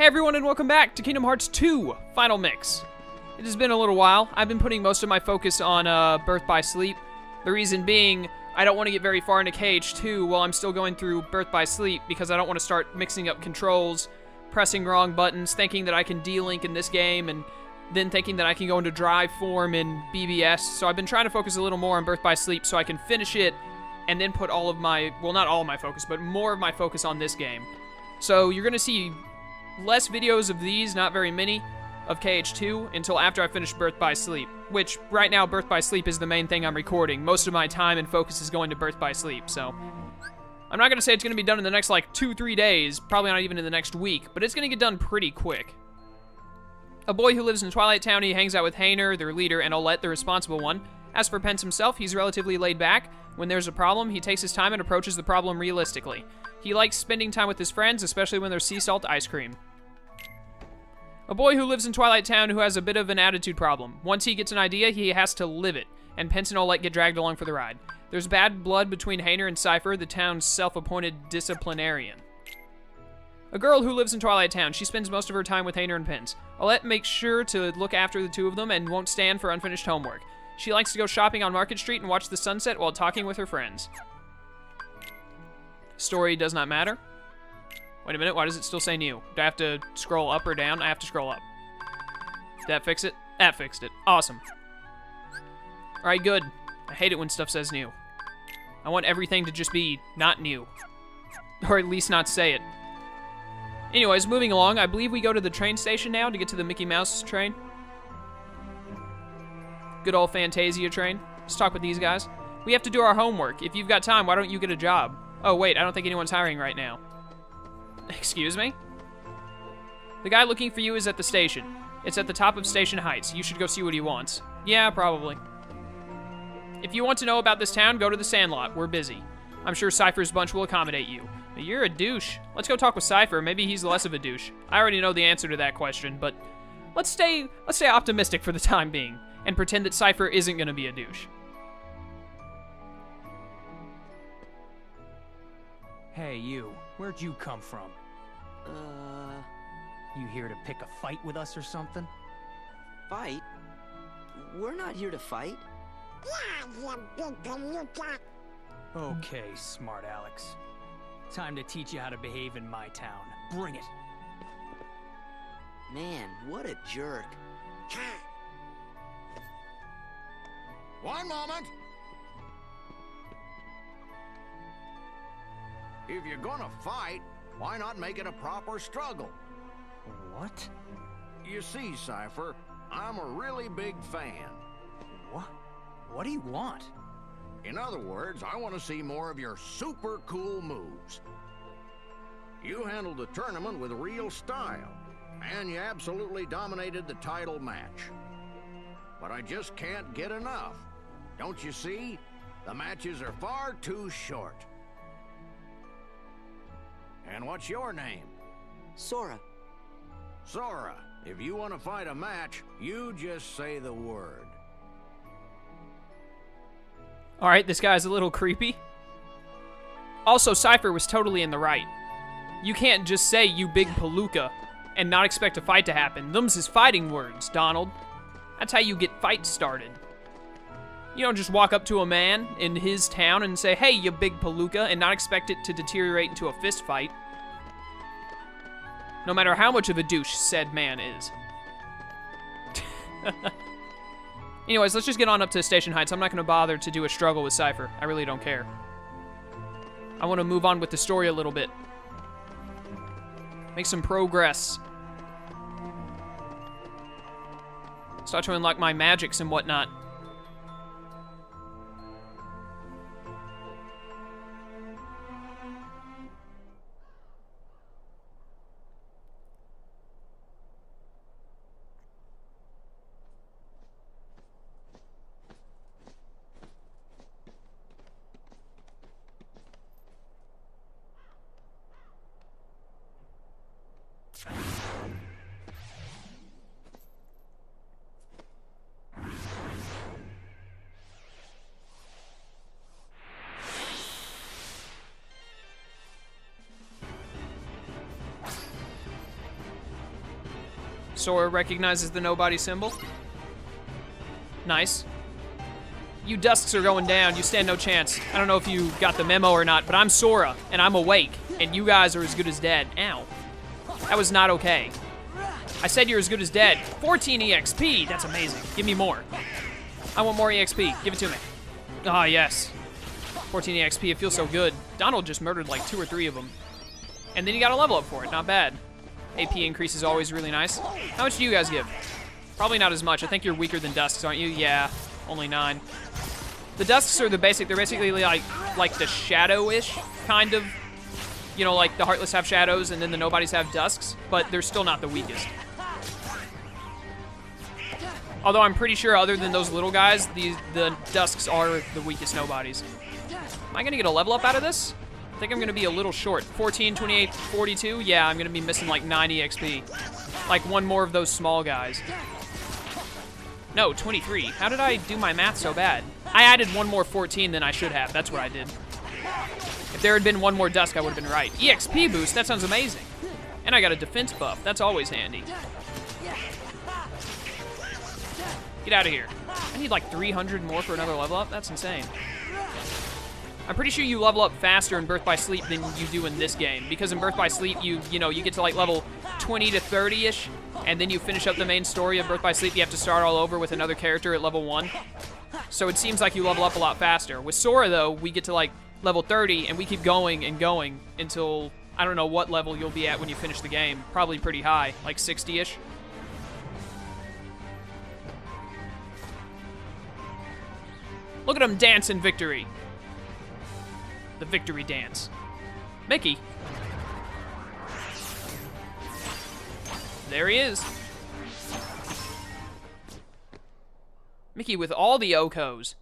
Hey everyone, and welcome back to Kingdom Hearts 2 Final Mix. It has been a little while. I've been putting most of my focus on Birth by Sleep. The reason being, I don't want to get very far into KH2 while I'm still going through Birth by Sleep because I don't want to start mixing up controls, pressing wrong buttons, thinking that I can D-Link in this game, and then thinking that I can go into Drive form in BBS. So I've been trying to focus a little more on Birth by Sleep so I can finish it and then put all of my, well, not all of my focus, but more of my focus on this game. So you're going to see less videos of these, not very many, of KH2 until after I finish Birth by Sleep, which right now Birth by Sleep is the main thing I'm recording. Most of my time and focus is going to Birth by Sleep, so I'm not going to say it's going to be done in the next, like, 2-3 days, probably not even in the next week, but it's going to get done pretty quick. A boy who lives in Twilight Town, he hangs out with Hayner, their leader, and Olette, the responsible one. As for Pence himself, he's relatively laid back. When there's a problem, he takes his time and approaches the problem realistically. He likes spending time with his friends, especially when there's sea salt ice cream. A boy who lives in Twilight Town who has a bit of an attitude problem. Once he gets an idea, he has to live it, and Pence and Olette get dragged along for the ride. There's bad blood between Hayner and Cypher, the town's self-appointed disciplinarian. A girl who lives in Twilight Town. She spends most of her time with Hayner and Pence. Olette makes sure to look after the two of them and won't stand for unfinished homework. She likes to go shopping on Market Street and watch the sunset while talking with her friends. Story does not matter. Wait a minute, why does it still say new? Do I have to scroll up or down? I have to scroll up. Did that fix it? That fixed it. Awesome. Alright, good. I hate it when stuff says new. I want everything to just be not new. Or at least not say it. Anyways, moving along, I believe we go to the train station now to get to the Mickey Mouse train. Good old Fantasia train. Let's talk with these guys. We have to do our homework. If you've got time, why don't you get a job? Oh, wait, I don't think anyone's hiring right now. Excuse me? The guy looking for you is at the station. It's at the top of Station Heights. You should go see what he wants. Yeah, probably. If you want to know about this town, go to the Sandlot. We're busy. I'm sure Cypher's bunch will accommodate you. But you're a douche. Let's go talk with Cypher. Maybe he's less of a douche. I already know the answer to that question, but let's stay optimistic for the time being and pretend that Cypher isn't going to be a douche. Hey, you. Where'd you come from? You here to pick a fight with us or something? Fight? We're not here to fight. Okay, smart Alex. Time to teach you how to behave in my town. Bring it. Man, what a jerk. One moment. If you're gonna fight, why not make it a proper struggle? What? You see, Cypher, I'm a really big fan. What? What do you want? In other words, I want to see more of your super cool moves. You handled the tournament with real style, and you absolutely dominated the title match. But I just can't get enough. Don't you see? The matches are far too short. And what's your name? Sora. Sora, if you want to fight a match, you just say the word. Alright, this guy's a little creepy. Also, Cypher was totally in the right. You can't just say, you big palooka, and not expect a fight to happen. Them's his fighting words, Donald. That's how you get fights started. You don't just walk up to a man in his town and say, hey, you big palooka, and not expect it to deteriorate into a fist fight. No matter how much of a douche said man is. Anyways, let's just get on up to Station Heights. I'm not going to bother to do a struggle with Cypher. I really don't care. I want to move on with the story a little bit. Make some progress. Start to unlock my magics and whatnot. Sora recognizes the nobody symbol. Nice. You Dusks are going down. You stand no chance. I don't know if you got the memo or not, but I'm Sora, and I'm awake, and you guys are as good as dead. Ow. That was not okay. I said you're as good as dead. 14 EXP. That's amazing. Give me more. I want more EXP. Give it to me. Ah, yes. 14 EXP. It feels so good. Donald just murdered like 2 or 3 of them. And then you got a level up for it. Not bad. AP increase is always really nice. How much do you guys give? Probably not as much. I think you're weaker than Dusks, aren't you? Yeah, only 9. The Dusks are the basic. They're basically like the Shadow-ish kind of. You know, like the Heartless have Shadows and then the Nobodies have Dusks, but they're still not the weakest. Although I'm pretty sure other than those little guys, the Dusks are the weakest Nobodies. Am I gonna get a level up out of this? I think I'm gonna be a little short. 14, 28, 42? Yeah, I'm gonna be missing like 9 EXP. Like one more of those small guys. No, 23. How did I do my math so bad? I added one more 14 than I should have. That's what I did. If there had been one more Dusk, I would have been right. EXP boost, that sounds amazing. And I got a defense buff. That's always handy. Get out of here. I need like 300 more for another level up? That's insane. I'm pretty sure you level up faster in Birth by Sleep than you do in this game. Because in Birth by Sleep, you get to like level 20 to 30-ish, and then you finish up the main story of Birth by Sleep. You have to start all over with another character at level 1. So it seems like you level up a lot faster. With Sora, though, we get to like level 30, and we keep going and going until, I don't know what level you'll be at when you finish the game. Probably pretty high, like 60-ish. Look at him dance in victory. The victory dance. Mickey. There he is. Mickey with all the Okos.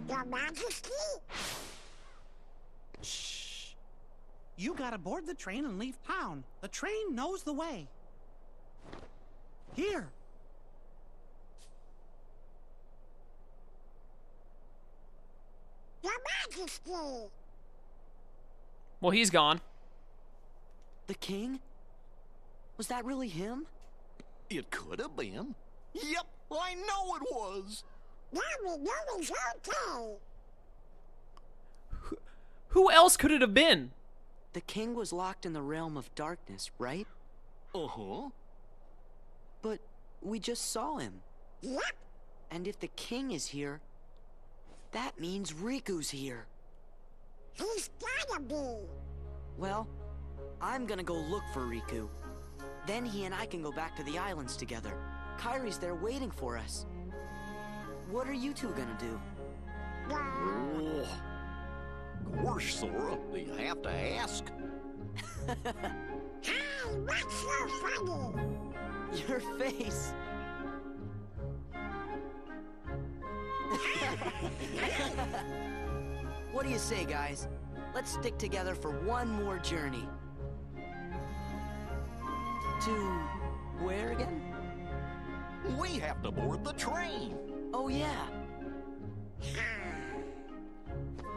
Your Majesty? Shh. You gotta board the train and leave town. The train knows the way. Here. Your Majesty! Well, he's gone. The king? Was that really him? It could have been. Yep, I know it was. Now we know it's okay. Who else could it have been? The king was locked in the realm of darkness, right? Uh-huh. But we just saw him. Yep. And if the king is here, that means Riku's here. He's gotta be. Well, I'm gonna go look for Riku. Then he and I can go back to the islands together. Kairi's there waiting for us. What are you two gonna do? Oh, of course, Sora. Do you have to ask? Hey, what's so funny? Your face. What do you say, guys? Let's stick together for one more journey. To where again? We have to board the train. Oh, yeah.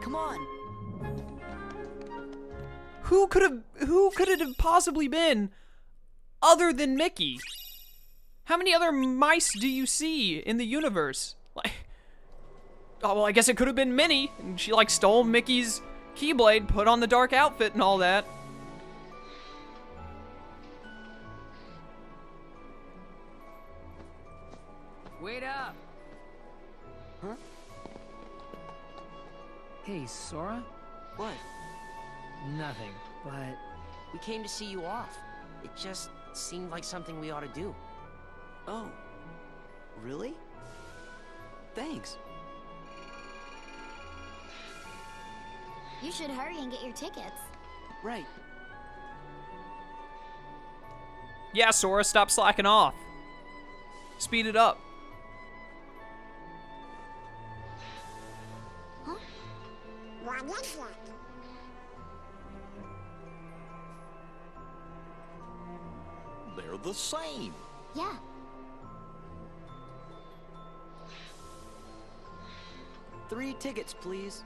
Come on. Who could it have possibly been other than Mickey? How many other mice do you see in the universe? Like, oh, well, I guess it could have been Minnie, and she like stole Mickey's Keyblade, put on the dark outfit and all that. Wait up! Huh? Hey, Sora? What? Nothing, but We came to see you off. It just seemed like something we ought to do. Oh. Really? Thanks. You should hurry and get your tickets. Right. Yeah, Sora, stop slacking off. Speed it up. Huh? What is it? They're the same. Yeah. Three tickets, please.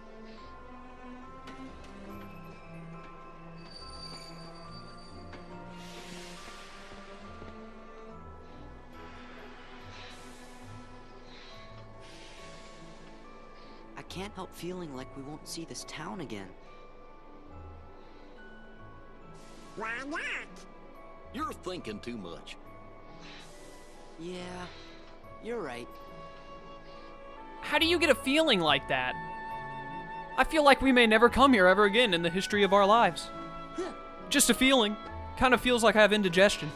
can't help feeling like we won't see this town again. Why not? You're thinking too much. Yeah, you're right. How do you get a feeling like that? I feel like we may never come here ever again in the history of our lives. Just a feeling. Kind of feels like I have indigestion.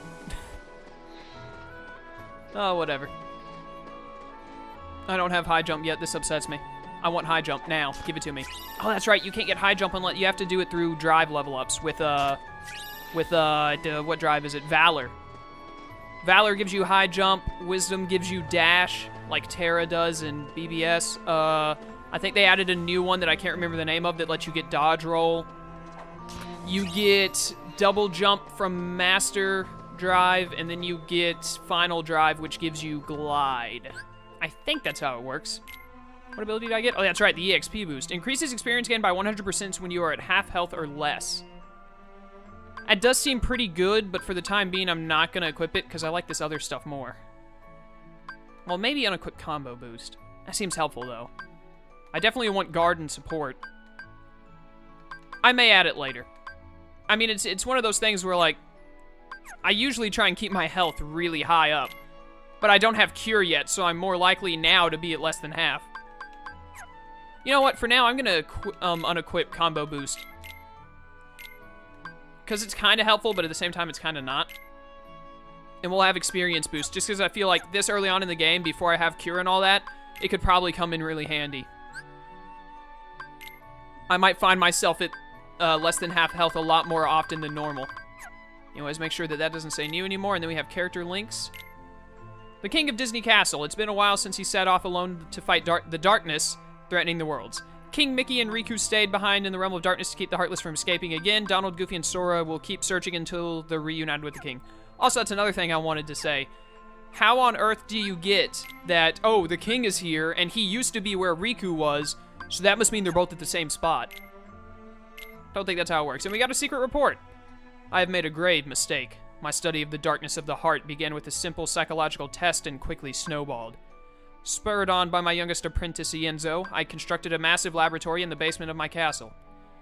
Oh, whatever. I don't have high jump yet. This upsets me. I want high jump now. Give it to me. Oh, that's right. You can't get high jump unless you have to do it through drive level ups with what drive is it? Valor. Valor gives you high jump. Wisdom gives you dash, like Terra does in BBS. I think they added a new one that I can't remember the name of that lets you get dodge roll. You get double jump from master drive, and then you get final drive, which gives you glide. I think that's how it works. What ability did I get? Oh, that's right, the EXP boost. Increases experience gain by 100% when you are at half health or less. It does seem pretty good, but for the time being, I'm not going to equip it because I like this other stuff more. Well, maybe unequip combo boost. That seems helpful, though. I definitely want guard and support. I may add it later. I mean, it's one of those things where, like, I usually try and keep my health really high up, but I don't have cure yet, so I'm more likely now to be at less than half. You know what? For now, I'm going to unequip combo boost. Because it's kind of helpful, but at the same time, it's kind of not. And we'll have experience boost, just because I feel like this early on in the game, before I have cure and all that, it could probably come in really handy. I might find myself at less than half health a lot more often than normal. Anyways, make sure that that doesn't say new anymore, and then we have character links. The King of Disney Castle. It's been a while since he set off alone to fight the darkness threatening the worlds. King Mickey and Riku stayed behind in the realm of darkness to keep the Heartless from escaping again. Donald, Goofy, and Sora will keep searching until they're reunited with the king. Also, that's another thing I wanted to say. How on earth do you get that, oh, the king is here, and he used to be where Riku was, so that must mean they're both at the same spot. Don't think that's how it works. And we got a secret report. I have made a grave mistake. My study of the darkness of the heart began with a simple psychological test and quickly snowballed. Spurred on by my youngest apprentice, Ienzo, I constructed a massive laboratory in the basement of my castle.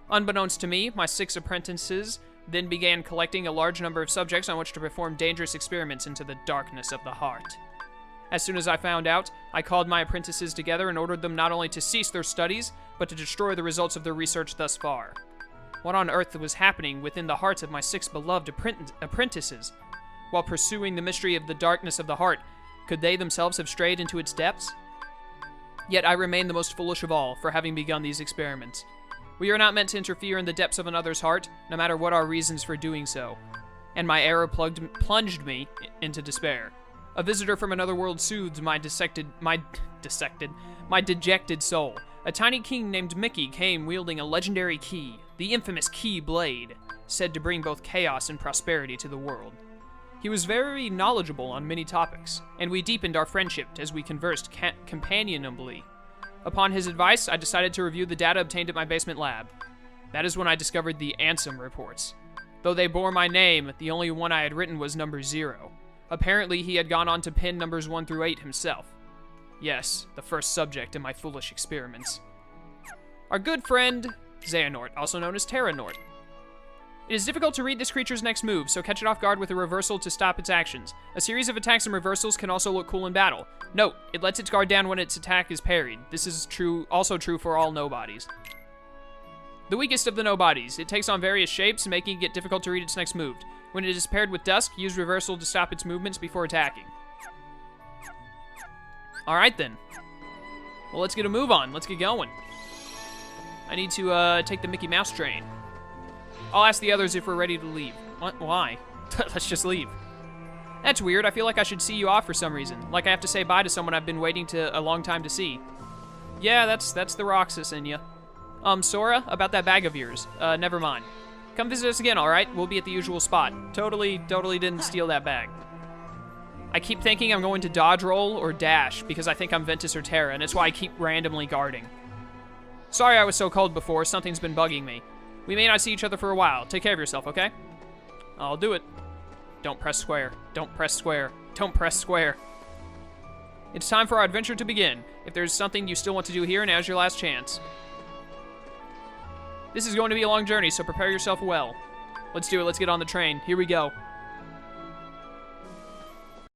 Unbeknownst to me, my 6 apprentices then began collecting a large number of subjects on which to perform dangerous experiments into the darkness of the heart. As soon as I found out, I called my apprentices together and ordered them not only to cease their studies, but to destroy the results of their research thus far. What on earth was happening within the hearts of my 6 beloved apprentices? While pursuing the mystery of the darkness of the heart, could they themselves have strayed into its depths? Yet I remain the most foolish of all for having begun these experiments. We are not meant to interfere in the depths of another's heart, no matter what our reasons for doing so. And my error plunged me into despair. A visitor from another world soothed my dejected soul. A tiny king named Mickey came wielding a legendary key, the infamous Key Blade, said to bring both chaos and prosperity to the world. He was very knowledgeable on many topics, and we deepened our friendship as we conversed companionably. Upon his advice, I decided to review the data obtained at my basement lab. That is when I discovered the Ansem reports. Though they bore my name, the only one I had written was number 0. Apparently, he had gone on to pen numbers 1 through 8 himself. Yes, the first subject in my foolish experiments. Our good friend, Xehanort, also known as Terranort. It is difficult to read this creature's next move, so catch it off guard with a reversal to stop its actions. A series of attacks and reversals can also look cool in battle. Note, it lets its guard down when its attack is parried. This is also true for all Nobodies. The weakest of the Nobodies. It takes on various shapes, making it difficult to read its next move. When it is paired with Dusk, use reversal to stop its movements before attacking. Alright then. Well, let's get a move on. Let's get going. I need to take the Mickey Mouse train. I'll ask the others if we're ready to leave. What? Why? Let's just leave. That's weird. I feel like I should see you off for some reason. Like I have to say bye to someone I've been waiting a long time to see. Yeah, that's the Roxas in ya. Sora, about that bag of yours. Never mind. Come visit us again, alright? We'll be at the usual spot. Totally didn't steal that bag. I keep thinking I'm going to dodge roll or dash because I think I'm Ventus or Terra, and it's why I keep randomly guarding. Sorry I was so cold before. Something's been bugging me. We may not see each other for a while. Take care of yourself, okay? I'll do it. Don't press square. Don't press square. Don't press square. It's time for our adventure to begin. If there's something you still want to do here, now's your last chance. This is going to be a long journey, so prepare yourself well. Let's do it. Let's get on the train. Here we go.